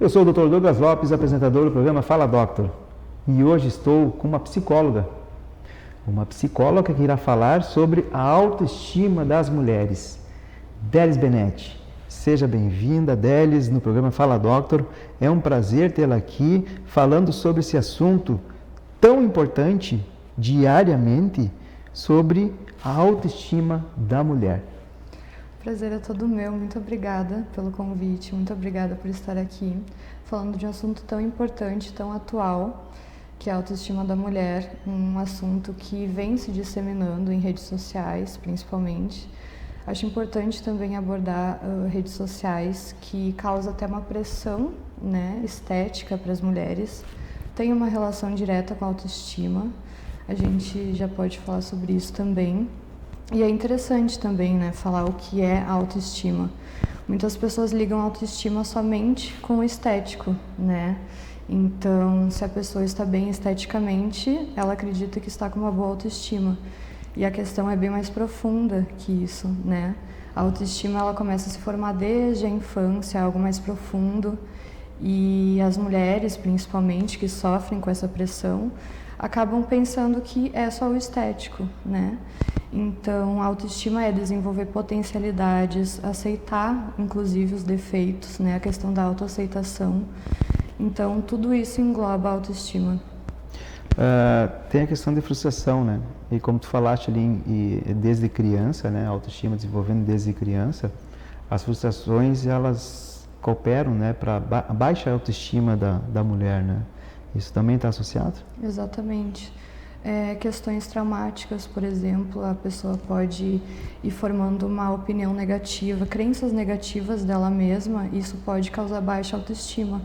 Eu sou o Dr. Douglas Lopes, apresentador do programa Fala Doctor, e hoje estou com uma psicóloga que irá falar sobre a autoestima das mulheres, Délis Benetti. Seja bem-vinda, Délis, no programa Fala Doctor. É um prazer tê-la aqui falando sobre esse assunto tão importante diariamente, sobre a autoestima da mulher. O prazer é todo meu, muito obrigada pelo convite, muito obrigada por estar aqui falando de um assunto tão importante, tão atual, que é a autoestima da mulher, um assunto que vem se disseminando em redes sociais, principalmente. Acho importante também abordar redes sociais que causam até uma pressão, né, estética para as mulheres, tem uma relação direta com a autoestima, a gente já pode falar sobre isso também. E é interessante também, né, falar o que é autoestima. Muitas pessoas ligam a autoestima somente com o estético, né? Então, se a pessoa está bem esteticamente, ela acredita que está com uma boa autoestima. E a questão é bem mais profunda que isso, né? A autoestima, ela começa a se formar desde a infância, é algo mais profundo. E as mulheres, principalmente, que sofrem com essa pressão, acabam pensando que é só o estético, né? Então, a autoestima é desenvolver potencialidades, aceitar, inclusive, os defeitos, né? A questão da autoaceitação. Então, tudo isso engloba a autoestima. Tem a questão de frustração, né? E como tu falaste ali, desde criança, né? A autoestima desenvolvendo desde criança, as frustrações, elas cooperam, né? Para a baixa autoestima da mulher, né? Isso também está associado? Exatamente. Questões traumáticas, por exemplo, a pessoa pode ir formando uma opinião negativa, crenças negativas dela mesma, isso pode causar baixa autoestima,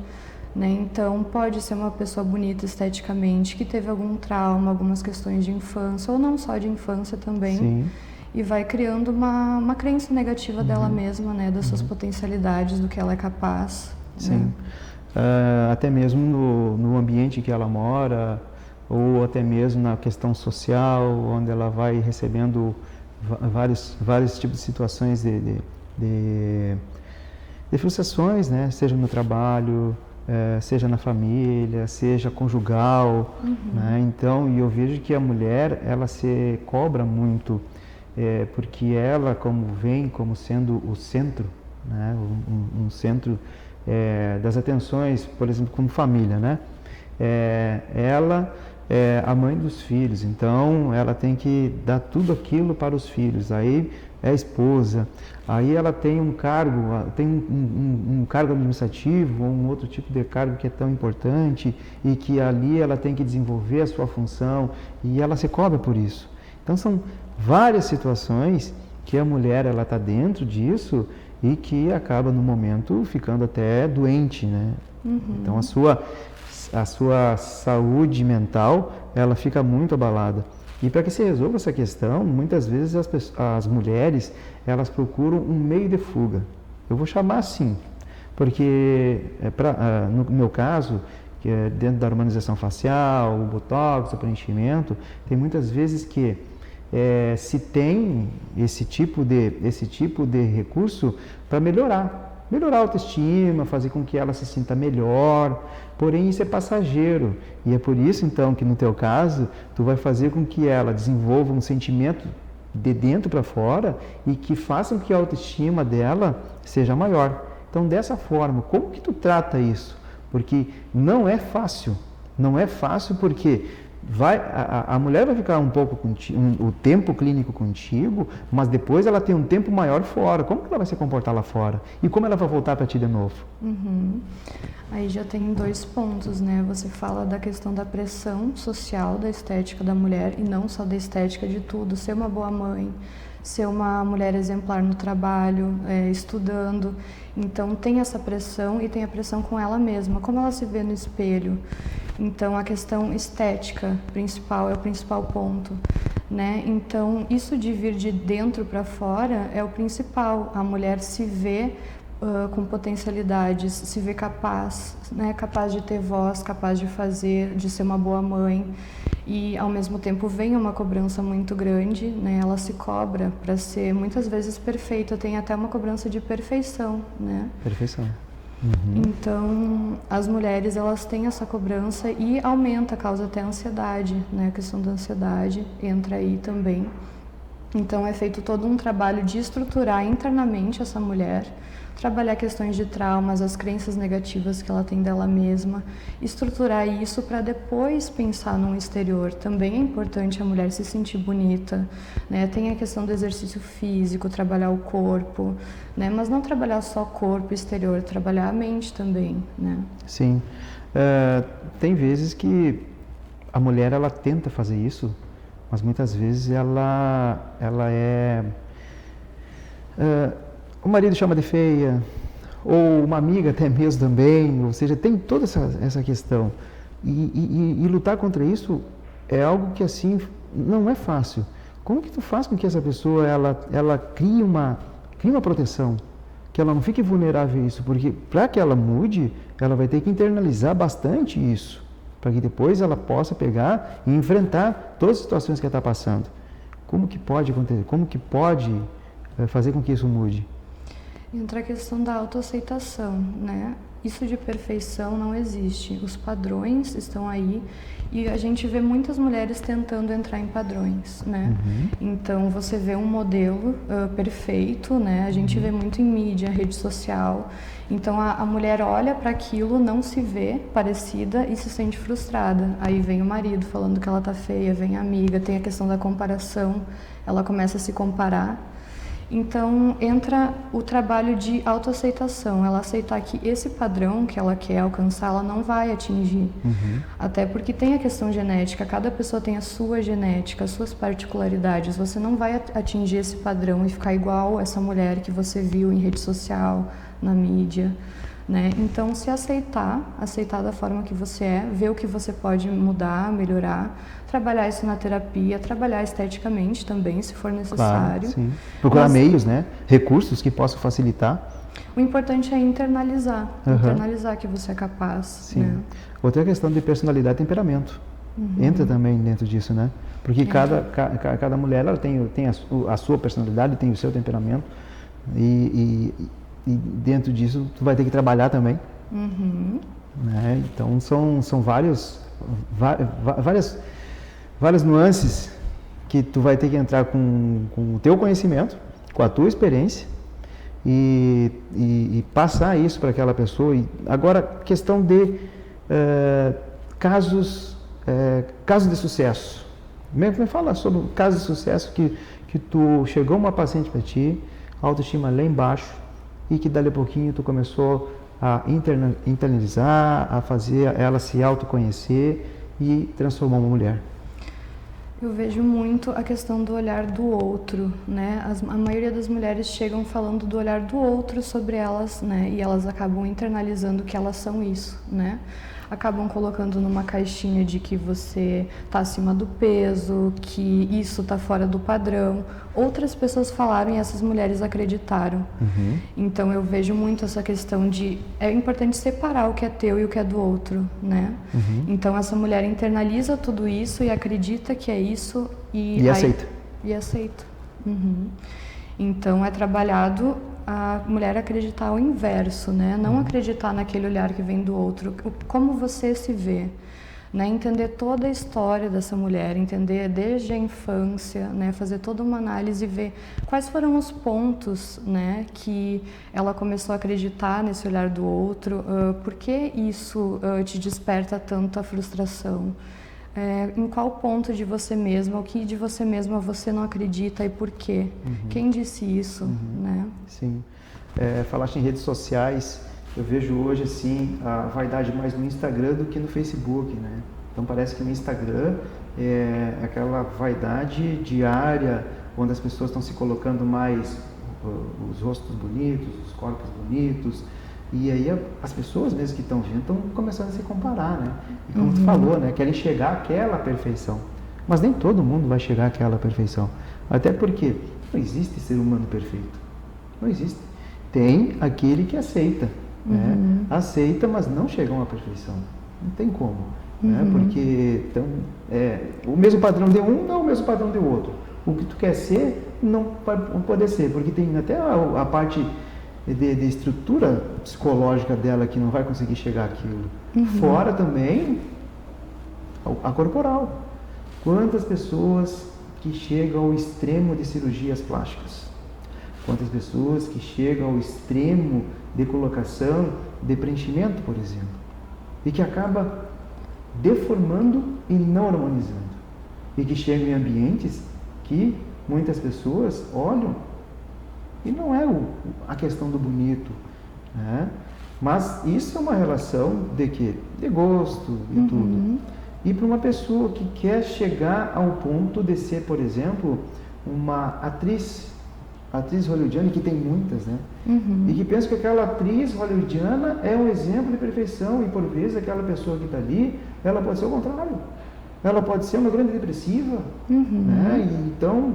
né? Então, pode ser uma pessoa bonita esteticamente, que teve algum trauma, algumas questões de infância, ou não só de infância também, Sim. E vai criando uma crença negativa dela mesma, né? Das suas potencialidades, do que ela é capaz. Sim. Né? Até mesmo no ambiente que ela mora, ou até mesmo na questão social, onde ela vai recebendo vários tipos de situações de frustrações, né? Seja no trabalho, seja na família, seja conjugal, né? Então, e eu vejo que a mulher, ela se cobra muito, porque ela como sendo o centro, né? Um centro das atenções, por exemplo, como família, né? Ela é a mãe dos filhos, então ela tem que dar tudo aquilo para os filhos. Aí é a esposa, aí ela tem um cargo, um cargo administrativo ou um outro tipo de cargo que é tão importante e que ali ela tem que desenvolver a sua função e ela se cobra por isso. Então são várias situações que a mulher ela está dentro disso e que acaba no momento ficando até doente, né? Então a sua saúde mental, ela fica muito abalada. E para que se resolva essa questão, muitas vezes as mulheres, elas procuram um meio de fuga. Eu vou chamar assim, porque no meu caso, que é dentro da harmonização facial, o botox, o preenchimento, tem muitas vezes que se tem esse tipo de recurso para melhorar a autoestima, fazer com que ela se sinta melhor, porém isso é passageiro, e é por isso então que no teu caso, tu vai fazer com que ela desenvolva um sentimento de dentro para fora e que faça com que a autoestima dela seja maior. Então dessa forma, como que tu trata isso? Porque não é fácil porque a mulher vai ficar um pouco contigo, o tempo clínico contigo, mas depois ela tem um tempo maior fora. Como que ela vai se comportar lá fora? E como ela vai voltar para ti de novo? Aí já tem 2 pontos, né? Você fala da questão da pressão social da estética da mulher e não só da estética de tudo. Ser uma boa mãe, ser uma mulher exemplar no trabalho, estudando. Então tem essa pressão e tem a pressão com ela mesma, como ela se vê no espelho. Então a questão estética principal é o principal ponto, né? Então isso de vir de dentro para fora é o principal. A mulher se vê com potencialidades, se vê capaz, né? Capaz de ter voz, capaz de fazer, de ser uma boa mãe. E ao mesmo tempo vem uma cobrança muito grande, né? Ela se cobra para ser muitas vezes perfeita, tem até uma cobrança de perfeição, né? Perfeição. Então, as mulheres, elas têm essa cobrança e aumenta, causa até ansiedade, né? A questão da ansiedade entra aí também. Então, é feito todo um trabalho de estruturar internamente essa mulher, trabalhar questões de traumas, as crenças negativas que ela tem dela mesma, estruturar isso para depois pensar no exterior. Também é importante a mulher se sentir bonita, né? Tem a questão do exercício físico, trabalhar o corpo, né? Mas não trabalhar só corpo exterior, trabalhar a mente também, né? Sim. Tem vezes que a mulher, ela tenta fazer isso, mas muitas vezes ela é... o marido chama de feia, ou uma amiga até mesmo também, ou seja, tem toda essa questão. E lutar contra isso é algo que, assim, não é fácil. Como que tu faz com que essa pessoa, ela crie uma proteção, que ela não fique vulnerável a isso? Porque para que ela mude, ela vai ter que internalizar bastante isso, para que depois ela possa pegar e enfrentar todas as situações que ela está passando. Como que pode acontecer? Como que pode fazer com que isso mude? Entra a questão da autoaceitação, né? Isso de perfeição não existe. Os padrões estão aí e a gente vê muitas mulheres tentando entrar em padrões, né? Então, você vê um modelo perfeito, né? A gente vê muito em mídia, rede social. Então, a mulher olha para aquilo, não se vê parecida e se sente frustrada. Aí vem o marido falando que ela tá feia, vem a amiga, tem a questão da comparação, ela começa a se comparar. Então, entra o trabalho de autoaceitação, ela aceitar que esse padrão que ela quer alcançar, ela não vai atingir. Até porque tem a questão genética, cada pessoa tem a sua genética, as suas particularidades. Você não vai atingir esse padrão e ficar igual essa mulher que você viu em rede social, na mídia, né? Então, se aceitar da forma que você é, ver o que você pode mudar, melhorar, trabalhar isso na terapia, trabalhar esteticamente também, se for necessário. Claro, sim. Procurar meios, né? Recursos que possam facilitar. O importante é internalizar que você é capaz. Sim. Né? Outra questão de personalidade e temperamento. Entra também dentro disso, né? Porque cada mulher, ela tem a sua personalidade, tem o seu temperamento. E dentro disso, tu vai ter que trabalhar também. Né? Então, são várias nuances que tu vai ter que entrar com o teu conhecimento, com a tua experiência e passar isso para aquela pessoa. E agora, questão de casos de sucesso. Me fala sobre casos de sucesso que tu chegou uma paciente para ti, autoestima lá embaixo, e que dali a pouquinho tu começou a internalizar, a fazer ela se autoconhecer e transformar uma mulher. Eu vejo muito a questão do olhar do outro, né? A maioria das mulheres chegam falando do olhar do outro sobre elas, né? E elas acabam internalizando que elas são isso, né? Acabam colocando numa caixinha de que você está acima do peso, que isso está fora do padrão. Outras pessoas falaram e essas mulheres acreditaram. Então eu vejo muito essa questão de... É importante separar o que é teu e o que é do outro, né? Então essa mulher internaliza tudo isso e acredita que é isso e aceita. E aceita. Então é trabalhado a mulher acreditar ao inverso, né? Não acreditar naquele olhar que vem do outro, como você se vê, né? Entender toda a história dessa mulher, entender desde a infância, né? Fazer toda uma análise e ver quais foram os pontos, né? Que ela começou a acreditar nesse olhar do outro, por que isso te desperta tanta frustração? Em qual ponto de você mesma, o que de você mesma você não acredita e por quê? Quem disse isso, né? Sim. Falaste em redes sociais, eu vejo hoje assim a vaidade mais no Instagram do que no Facebook, né? Então parece que no Instagram é aquela vaidade diária, onde as pessoas estão se colocando mais os rostos bonitos, os corpos bonitos. E aí as pessoas mesmo que estão vendo estão começando a se comparar, né? E como tu falou, né? Querem chegar àquela perfeição. Mas nem todo mundo vai chegar àquela perfeição. Até porque não existe ser humano perfeito. Não existe. Tem aquele que aceita. Né? Aceita, mas não chega a uma perfeição. Não tem como. Né? Porque então, o mesmo padrão de um não é o mesmo padrão de outro. O que tu quer ser não vai poder ser. Porque tem até a parte de estrutura psicológica dela que não vai conseguir chegar àquilo. Fora também a corporal. Quantas pessoas que chegam ao extremo de cirurgias plásticas? Quantas pessoas que chegam ao extremo de colocação de preenchimento, por exemplo, e que acaba deformando e não harmonizando, e que chegam em ambientes que muitas pessoas olham e não é a questão do bonito, né? Mas isso é uma relação de quê? De gosto e tudo. E para uma pessoa que quer chegar ao ponto de ser, por exemplo, uma atriz hollywoodiana, que tem muitas, né? E que pensa que aquela atriz hollywoodiana é um exemplo de perfeição, e por vezes aquela pessoa que está ali, ela pode ser o contrário. Ela pode ser uma grande depressiva, né? E então,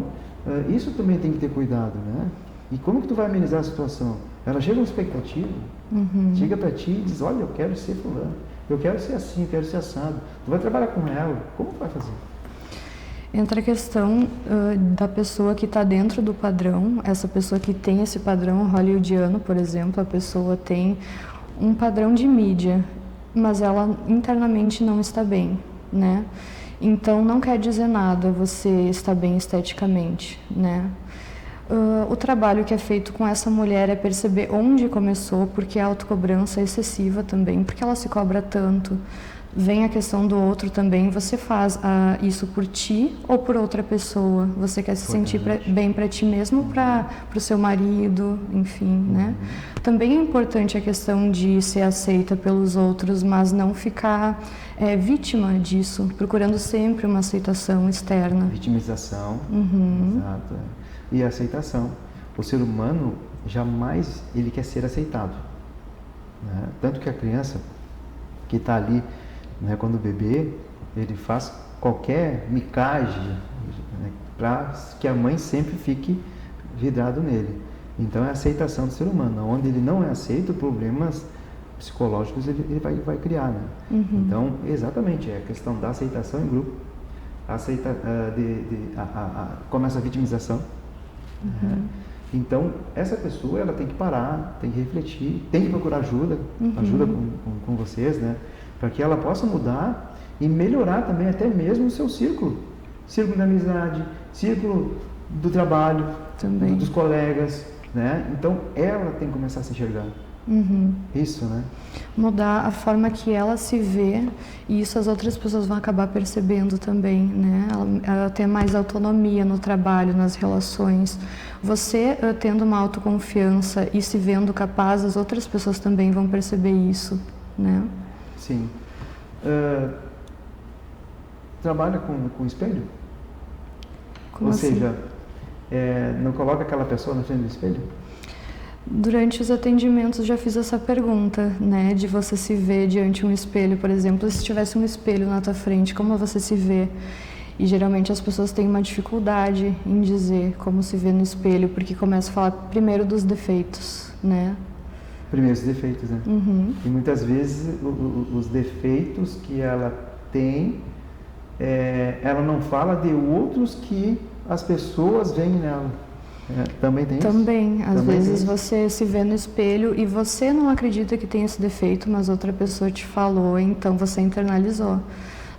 isso também tem que ter cuidado, né? E como que tu vai amenizar a situação? Ela chega com expectativa, chega para ti e diz, olha, eu quero ser fulano, eu quero ser assim, eu quero ser assado. Tu vai trabalhar com ela, como tu vai fazer? Entra a questão da pessoa que está dentro do padrão, essa pessoa que tem esse padrão hollywoodiano, por exemplo, a pessoa tem um padrão de mídia, mas ela internamente não está bem, né? Então não quer dizer nada você está bem esteticamente, né? O trabalho que é feito com essa mulher é perceber onde começou, porque a autocobrança é excessiva também, porque ela se cobra tanto. Vem a questão do outro também, você faz isso por ti ou por outra pessoa? Você quer se sentir bem para ti mesmo, para o seu marido, enfim, né? Também é importante a questão de ser aceita pelos outros, mas não ficar vítima disso, procurando sempre uma aceitação externa. Vitimização, exato. E a aceitação. O ser humano jamais ele quer ser aceitado, né? Tanto que a criança que está ali, né, quando bebê, ele faz qualquer micagem, né, para que a mãe sempre fique vidrado nele. Então é a aceitação do ser humano. Onde ele não é aceito, problemas psicológicos ele vai criar, né? Então, exatamente, é a questão da aceitação em grupo, começa a vitimização. Então, essa pessoa ela tem que parar, tem que refletir, tem que procurar ajuda com vocês, né? Para que ela possa mudar e melhorar também até mesmo o seu círculo de amizade, círculo do trabalho, também dos colegas, né? Então, ela tem que começar a se enxergar. Isso, né? Mudar a forma que ela se vê, e isso as outras pessoas vão acabar percebendo também, né? Ela ter mais autonomia no trabalho, nas relações. Você tendo uma autoconfiança e se vendo capaz, as outras pessoas também vão perceber isso, né? Sim. Trabalha com espelho? Como assim? Ou seja, não coloca aquela pessoa na frente do espelho? Durante os atendimentos já fiz essa pergunta, né, de você se ver diante de um espelho, por exemplo, se tivesse um espelho na tua frente, como você se vê? E geralmente as pessoas têm uma dificuldade em dizer como se vê no espelho, porque começa a falar primeiro dos defeitos, né? Primeiro os defeitos, né? E muitas vezes os defeitos que ela tem, ela não fala de outros que as pessoas veem nela. Também tem isso? Também. Às vezes você se vê no espelho e você não acredita que tem esse defeito, mas outra pessoa te falou, então você internalizou.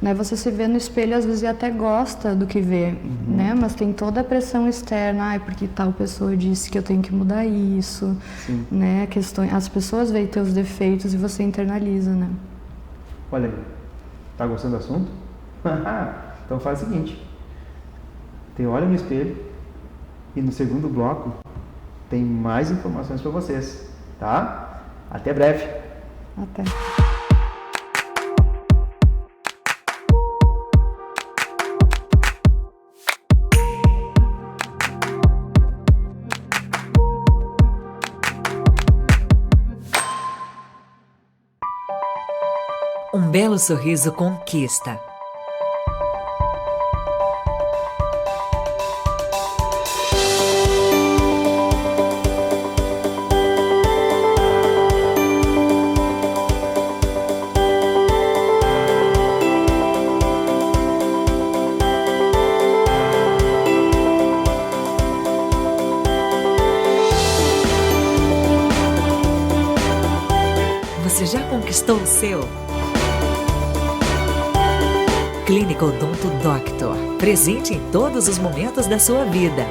Né? Você se vê no espelho, às vezes, e até gosta do que vê, né? Mas tem toda a pressão externa, porque tal pessoa disse que eu tenho que mudar isso, né? As pessoas veem teus defeitos e você internaliza, né? Olha aí, tá gostando do assunto? Então faz o seguinte, olha no espelho, e no segundo bloco tem mais informações para vocês, tá? Até breve. Até. Um belo sorriso conquista. Você já conquistou o seu? Clínica Odonto Doctor. Presente em todos os momentos da sua vida.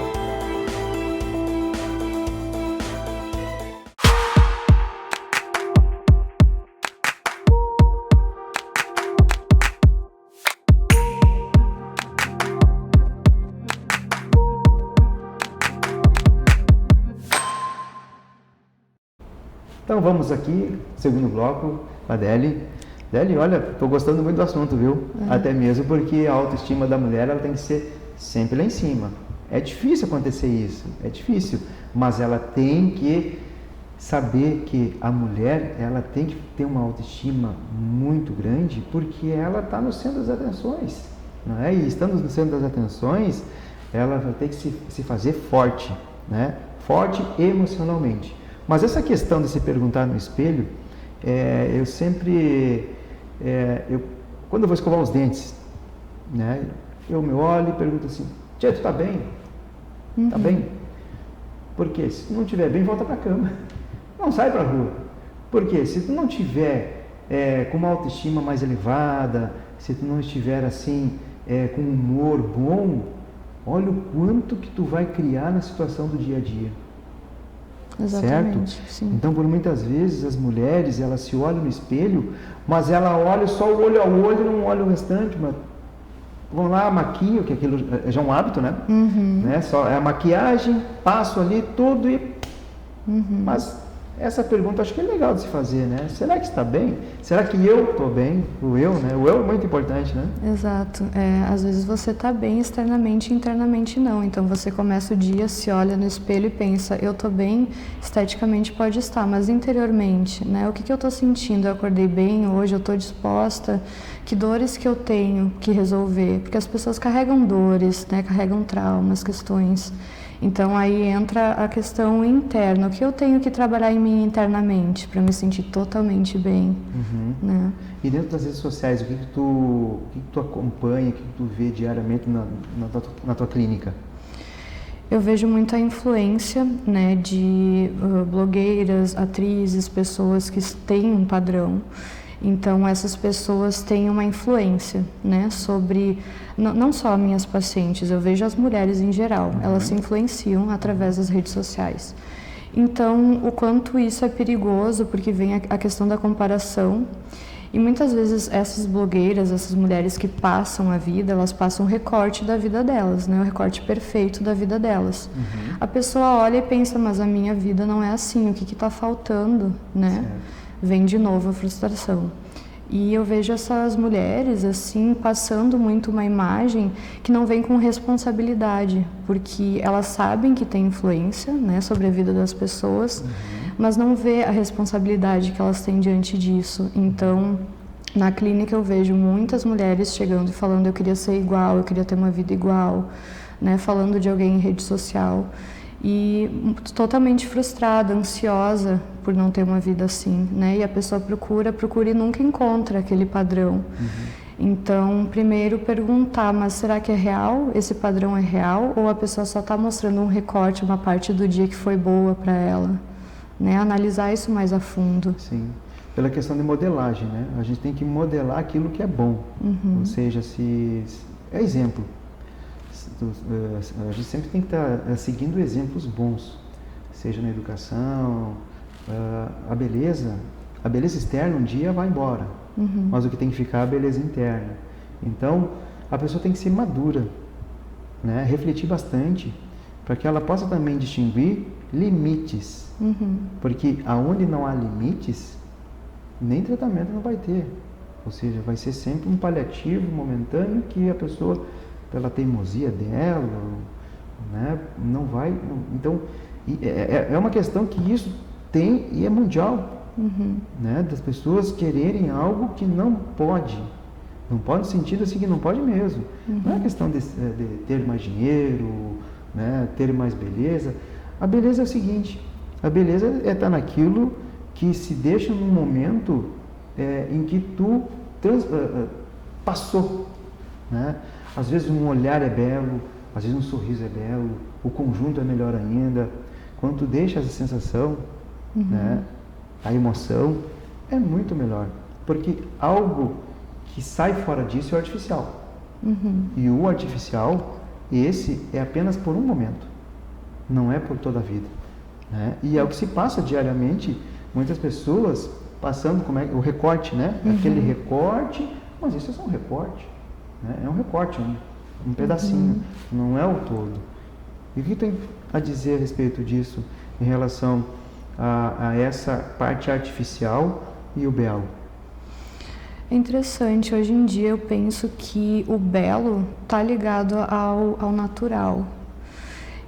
Então vamos aqui, segundo bloco, com a Deli. Deli, olha, estou gostando muito do assunto, viu? Até mesmo porque a autoestima da mulher ela tem que ser sempre lá em cima. É difícil acontecer isso, é difícil, mas ela tem que saber que a mulher ela tem que ter uma autoestima muito grande porque ela está no centro das atenções, não é? E estando no centro das atenções, ela vai ter que se fazer forte, né? Forte emocionalmente. Mas essa questão de se perguntar no espelho, eu sempre, quando eu vou escovar os dentes, né, eu me olho e pergunto assim, tia, tu tá bem? Tá bem? Porque se não estiver bem, volta para a cama. Não sai para a rua. Porque se tu não tiver com uma autoestima mais elevada, se tu não estiver assim, com um humor bom, olha o quanto que tu vai criar na situação do dia a dia. Exatamente, certo? sim. Então, por muitas vezes, as mulheres, elas se olham no espelho, mas ela olha só o olho ao olho e não olha o restante. Mas vão lá, maquiam, que aquilo já é um hábito, né? Né? Só é a maquiagem, passo ali tudo e... Mas essa pergunta acho que é legal de se fazer, né? Será que está bem? Será que eu estou bem? O eu, né? O eu é muito importante, né? Exato. Às vezes você está bem externamente e internamente não. Então você começa o dia, se olha no espelho e pensa, eu estou bem, esteticamente pode estar, mas interiormente, né? O que eu estou sentindo? Eu acordei bem hoje, eu estou disposta? Que dores que eu tenho que resolver? Porque as pessoas carregam dores, né? Carregam traumas, questões. Então aí entra a questão interna, o que eu tenho que trabalhar em mim internamente para me sentir totalmente bem, né? E dentro das redes sociais, o que tu acompanha, o que tu vê diariamente na tua clínica? Eu vejo muita influência, né, de blogueiras, atrizes, pessoas que têm um padrão. Então, essas pessoas têm uma influência, né, sobre, não só minhas pacientes, eu vejo as mulheres em geral, elas se influenciam através das redes sociais. Então, o quanto isso é perigoso, porque vem a questão da comparação, e muitas vezes essas blogueiras, essas mulheres que passam a vida, elas passam um recorte da vida delas, né, o recorte perfeito da vida delas. A pessoa olha e pensa, mas a minha vida não é assim, o que está faltando, né? Certo. Vem de novo a frustração. E eu vejo essas mulheres, assim, passando muito uma imagem que não vem com responsabilidade, porque elas sabem que tem influência, né, sobre a vida das pessoas, mas não vê a responsabilidade que elas têm diante disso. Então, na clínica eu vejo muitas mulheres chegando e falando, eu queria ser igual, eu queria ter uma vida igual, né, falando de alguém em rede social. E totalmente frustrada, ansiosa por não ter uma vida assim, né? E a pessoa procura e nunca encontra aquele padrão. Então, primeiro perguntar, mas será que é real? Esse padrão é real? Ou a pessoa só está mostrando um recorte, uma parte do dia que foi boa para ela? Né? Analisar isso mais a fundo. Sim. Pela questão de modelagem, né? A gente tem que modelar aquilo que é bom. Ou seja, é exemplo. A gente sempre tem que estar seguindo exemplos bons, seja na educação, a beleza externa um dia vai embora, mas o que tem que ficar é a beleza interna. Então, a pessoa tem que ser madura, né? Refletir bastante, para que ela possa também distinguir limites, porque aonde não há limites, nem tratamento não vai ter, ou seja, vai ser sempre um paliativo momentâneo que a pessoa, pela teimosia dela, né, não vai... Então, é uma questão que isso tem e é mundial, né, das pessoas quererem algo que não pode. Não pode no sentido assim que não pode mesmo. Não é questão de ter mais dinheiro, né, ter mais beleza. A beleza é o seguinte, a beleza é estar naquilo que se deixa num momento em que tu passou, né? Às vezes um olhar é belo, às vezes um sorriso é belo, o conjunto é melhor ainda. Quando tu deixa essa sensação, né, a emoção, é muito melhor, porque algo que sai fora disso é o artificial. E o artificial, esse é apenas por um momento, não é por toda a vida, né? E é o que se passa diariamente, muitas pessoas passando o recorte, né? Aquele recorte, mas isso é só um recorte, né? É um recorte, um pedacinho, não é o todo. E o que tem a dizer a respeito disso em relação a essa parte artificial e o belo? É interessante, hoje em dia eu penso que o belo está ligado ao natural.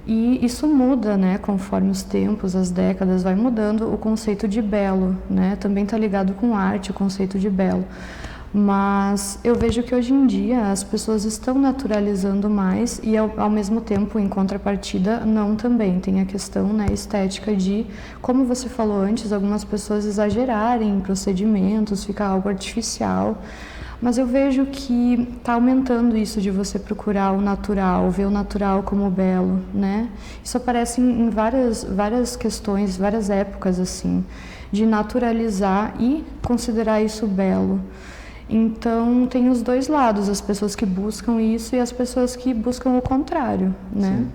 E isso muda, né, conforme os tempos, as décadas, vai mudando o conceito de belo, né? Também está ligado com arte, o conceito de belo. Mas eu vejo que hoje em dia as pessoas estão naturalizando mais e ao mesmo tempo, em contrapartida, não também. Tem a questão, né, estética de, como você falou antes, algumas pessoas exagerarem em procedimentos, ficar algo artificial. Mas eu vejo que está aumentando isso de você procurar o natural, ver o natural como belo, né? Isso aparece em várias questões, várias épocas, assim, de naturalizar e considerar isso belo. Então, tem os dois lados, as pessoas que buscam isso e as pessoas que buscam o contrário, né? Sim.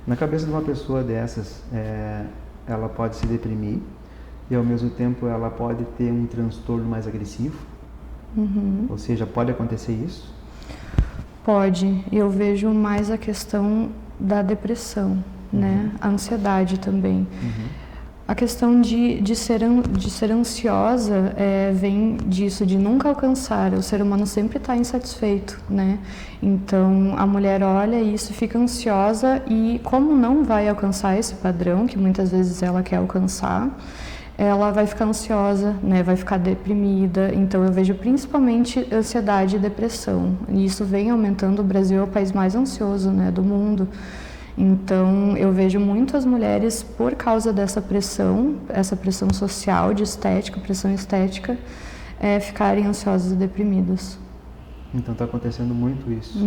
Na cabeça de uma pessoa dessas, ela pode se deprimir e, ao mesmo tempo, ela pode ter um transtorno mais agressivo. Ou seja, pode acontecer isso? Pode. Eu vejo mais a questão da depressão, né? A ansiedade também. A questão de ser ansiosa vem disso, de nunca alcançar. O ser humano sempre está insatisfeito, né? Então, a mulher olha isso, fica ansiosa e, como não vai alcançar esse padrão, que muitas vezes ela quer alcançar, ela vai ficar ansiosa, né? Vai ficar deprimida. Então, eu vejo principalmente ansiedade e depressão. E isso vem aumentando. O Brasil é o país mais ansioso, né, do mundo. Então, eu vejo muitas mulheres, por causa dessa pressão, essa pressão social, de estética, pressão estética, ficarem ansiosas e deprimidas. Então, está acontecendo muito isso.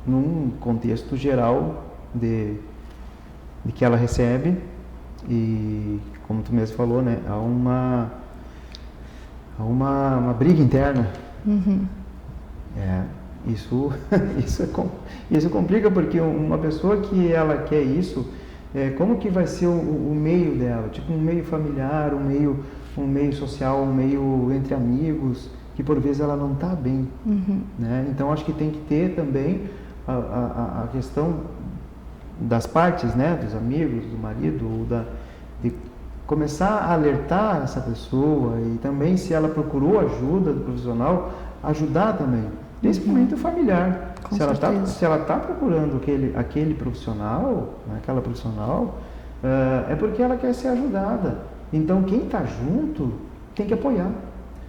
Num contexto geral de que ela recebe e, como tu mesmo falou, né, há uma briga interna. Isso complica, porque uma pessoa que ela quer isso, como que vai ser o meio dela? Tipo um meio familiar, um meio social, um meio entre amigos, que por vezes ela não está bem, né? Então acho que tem que ter também a questão das partes, né, dos amigos, do marido, de começar a alertar essa pessoa e também, se ela procurou ajuda do profissional, ajudar também. Principalmente o familiar. Se ela está procurando aquele profissional, aquela profissional, é porque ela quer ser ajudada. Então, quem está junto tem que apoiar.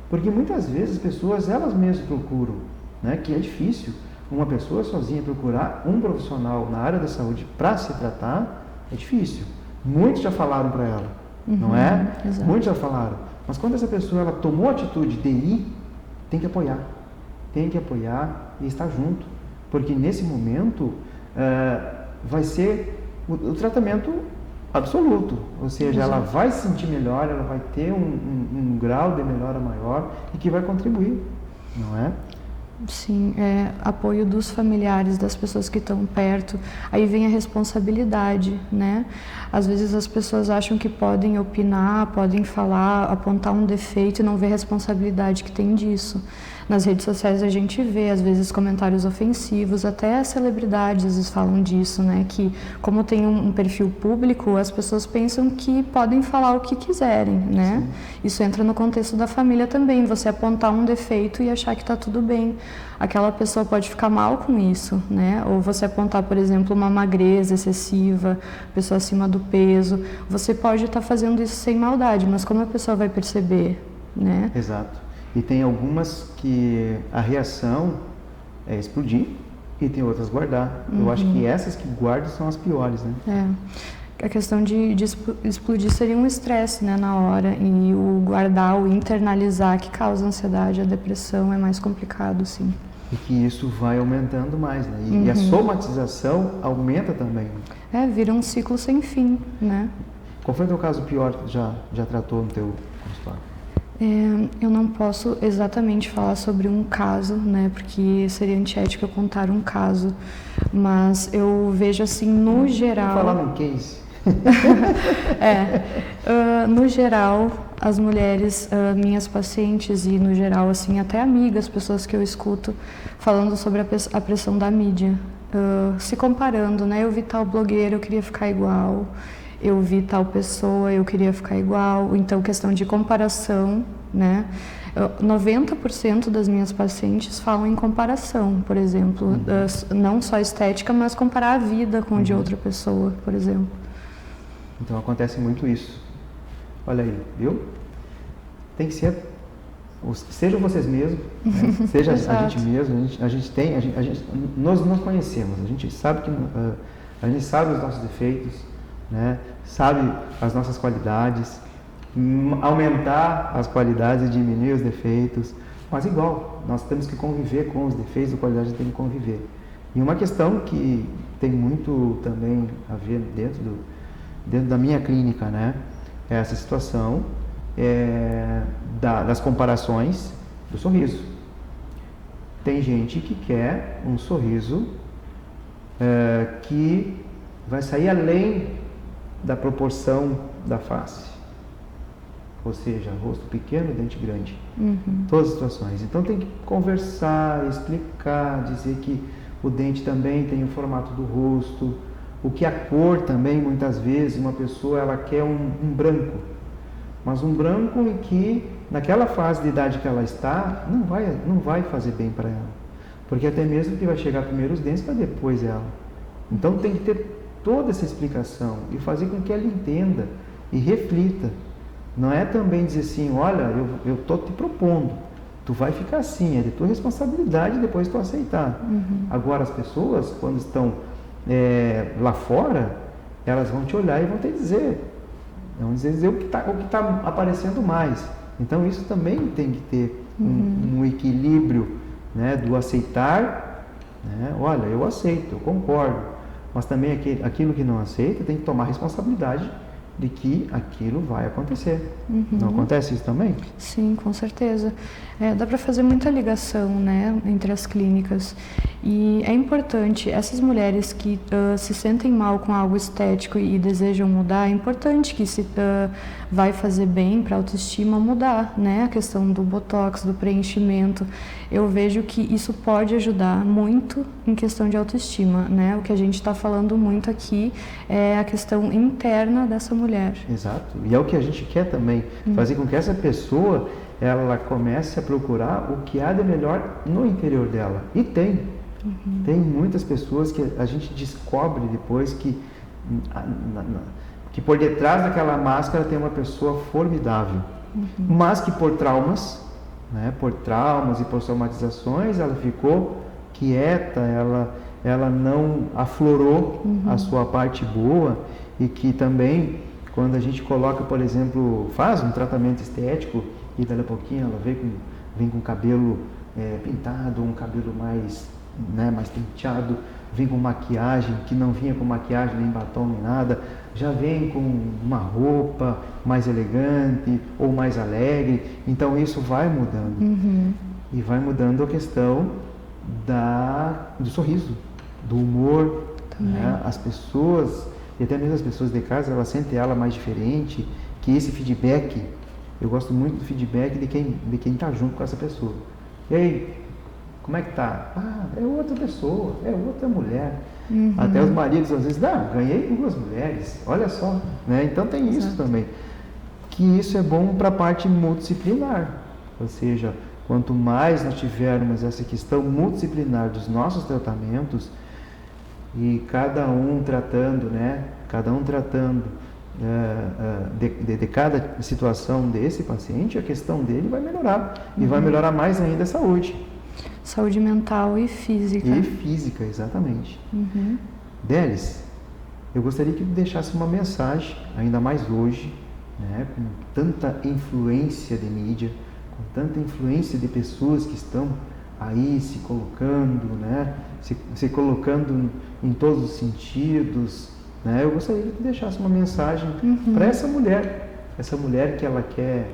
Porque muitas vezes as pessoas, elas mesmas procuram, né, que é difícil uma pessoa sozinha procurar um profissional na área da saúde para se tratar, é difícil. Muitos já falaram para ela, não é? Exato. Muitos já falaram. Mas quando essa pessoa ela tomou a atitude de ir, tem que apoiar. Tem que apoiar e estar junto, porque nesse momento vai ser o tratamento absoluto, ou seja, ela vai se sentir melhor, ela vai ter um grau de melhora maior e que vai contribuir, não é? Sim, apoio dos familiares, das pessoas que estão perto. Aí vem a responsabilidade, né? Às vezes as pessoas acham que podem opinar, podem falar, apontar um defeito e não ver a responsabilidade que tem disso. Nas redes sociais a gente vê, às vezes, comentários ofensivos, até as celebridades às vezes falam disso, né? Que como tem um perfil público, as pessoas pensam que podem falar o que quiserem, né? Sim. Isso entra no contexto da família também, você apontar um defeito e achar que está tudo bem. Aquela pessoa pode ficar mal com isso, né? Ou você apontar, por exemplo, uma magreza excessiva, pessoa acima do peso, você pode estar fazendo isso sem maldade, mas como a pessoa vai perceber, né? Exato. E tem algumas que a reação é explodir e tem outras guardar. Eu acho que essas que guardam são as piores, né? A questão de explodir seria um estresse, né, na hora, e o guardar, o internalizar, que causa ansiedade, a depressão, é mais complicado, sim. E que isso vai aumentando mais, né? E a somatização aumenta também. Vira um ciclo sem fim, né? Qual foi o teu caso pior que tu já tratou no teu consultório? Eu não posso exatamente falar sobre um caso, né, porque seria antiético eu contar um caso, mas eu vejo assim, no geral... Vou falar num case. No geral, as mulheres, minhas pacientes e no geral, assim, até amigas, pessoas que eu escuto falando sobre a pressão da mídia, se comparando, né, eu vi tal blogueira, eu queria ficar igual, eu vi tal pessoa, eu queria ficar igual, então questão de comparação, né, 90% das minhas pacientes falam em comparação, por exemplo, não só estética, mas comparar a vida com de outra pessoa, por exemplo. Então acontece muito isso. Olha aí, viu? Tem que ser, sejam vocês mesmos, né? Seja a gente mesmo, nós nos conhecemos, a gente sabe os nossos defeitos, né? Sabe as nossas qualidades, aumentar as qualidades e diminuir os defeitos, mas igual, nós temos que conviver com os defeitos e qualidades, a gente tem que conviver. E uma questão que tem muito também a ver dentro da minha clínica, né, é essa situação das comparações do sorriso. Tem gente que quer um sorriso que vai sair além da proporção da face, ou seja, rosto pequeno, dente grande, todas as situações. Então tem que conversar, explicar, dizer que o dente também tem o formato do rosto, o que a cor também, muitas vezes, uma pessoa ela quer um branco, mas um branco em que, naquela fase de idade que ela está, não vai fazer bem para ela, porque até mesmo que vai chegar primeiro os dentes para depois ela. Então tem que ter toda essa explicação e fazer com que ela entenda e reflita. Não é também dizer assim, olha, eu estou te propondo, tu vai ficar assim, é de tua responsabilidade depois tu aceitar. Agora as pessoas, quando estão lá fora, elas vão te olhar e vão te dizer, o que está aparecendo mais. Então isso também tem que ter um equilíbrio, né, do aceitar, né, olha, eu aceito, eu concordo, mas também aquilo que não aceita tem que tomar responsabilidade de que aquilo vai acontecer. Não acontece isso também? Sim, com certeza. Dá para fazer muita ligação, né, entre as clínicas. E é importante, essas mulheres que se sentem mal com algo estético e desejam mudar, é importante que se vai fazer bem para a autoestima mudar, né? A questão do botox, do preenchimento. Eu vejo que isso pode ajudar muito em questão de autoestima, né? O que a gente está falando muito aqui é a questão interna dessa mulher. Exato. E é o que a gente quer também, fazer com que essa pessoa ela comece a procurar o que há de melhor no interior dela. E tem. Tem muitas pessoas que a gente descobre depois que por detrás daquela máscara tem uma pessoa formidável, mas que por traumas, né, e por somatizações, ela ficou quieta, ela não aflorou a sua parte boa, e que também, quando a gente coloca, por exemplo, faz um tratamento estético e daqui a pouquinho ela vem com o cabelo pintado, um cabelo mais penteado, vem com maquiagem, que não vinha com maquiagem, nem batom, nem nada, já vem com uma roupa mais elegante ou mais alegre. Então isso vai mudando. E vai mudando a questão do sorriso, do humor, né? As pessoas, e até mesmo as pessoas de casa, elas sentem ela mais diferente, que esse feedback, eu gosto muito do feedback de quem está junto com essa pessoa. E aí, como é que tá? É outra pessoa, é outra mulher. Até os maridos às vezes, ganhei 2 mulheres, olha só, né? Então tem isso também. Que isso é bom para a parte multidisciplinar, ou seja, quanto mais nós tivermos essa questão multidisciplinar dos nossos tratamentos, e cada um tratando de cada situação desse paciente, a questão dele vai melhorar, e vai melhorar mais ainda a saúde. Saúde mental e física. E física, exatamente. Délis, eu gostaria que tu deixasse uma mensagem, ainda mais hoje, né, com tanta influência de mídia, com tanta influência de pessoas que estão aí se colocando, né, se colocando em todos os sentidos, né, eu gostaria que tu deixasse uma mensagem para essa mulher que ela quer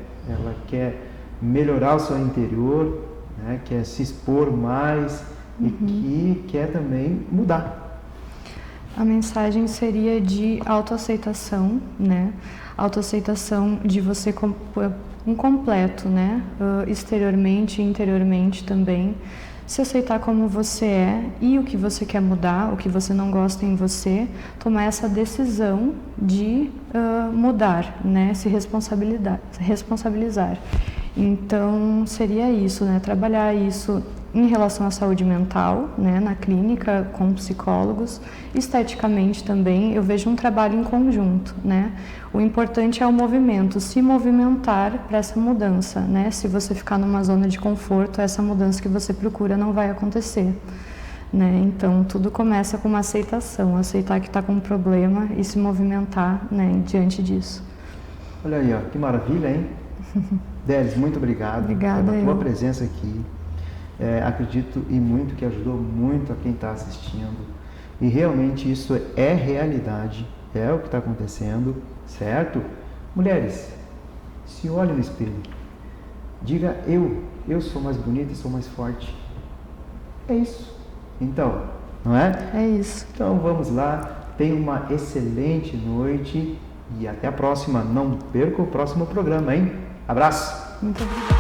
melhorar o seu interior, né, quer se expor mais e que quer também mudar. A mensagem seria de autoaceitação, né? Autoaceitação de você um completo, né? Exteriormente e interiormente também. Se aceitar como você é e o que você quer mudar, o que você não gosta em você, tomar essa decisão de mudar, né? Se responsabilizar. Então, seria isso, né? Trabalhar isso em relação à saúde mental, né? Na clínica, com psicólogos. Esteticamente também, eu vejo um trabalho em conjunto, né? O importante é o movimento, se movimentar para essa mudança, né? Se você ficar numa zona de conforto, essa mudança que você procura não vai acontecer, né? Então, tudo começa com uma aceitação, aceitar que está com um problema e se movimentar, né, diante disso. Olha aí, ó, que maravilha, hein? Délis, muito obrigado Obrigada, pela tua presença aqui. Acredito e muito que ajudou muito a quem está assistindo. E realmente isso é realidade, é o que está acontecendo, certo? Mulheres, se olhem no espelho. Diga eu sou mais bonita e sou mais forte. É isso. Então, não é? É isso. Então vamos lá, tenha uma excelente noite e até a próxima. Não perca o próximo programa, hein? Abraço! Muito obrigada.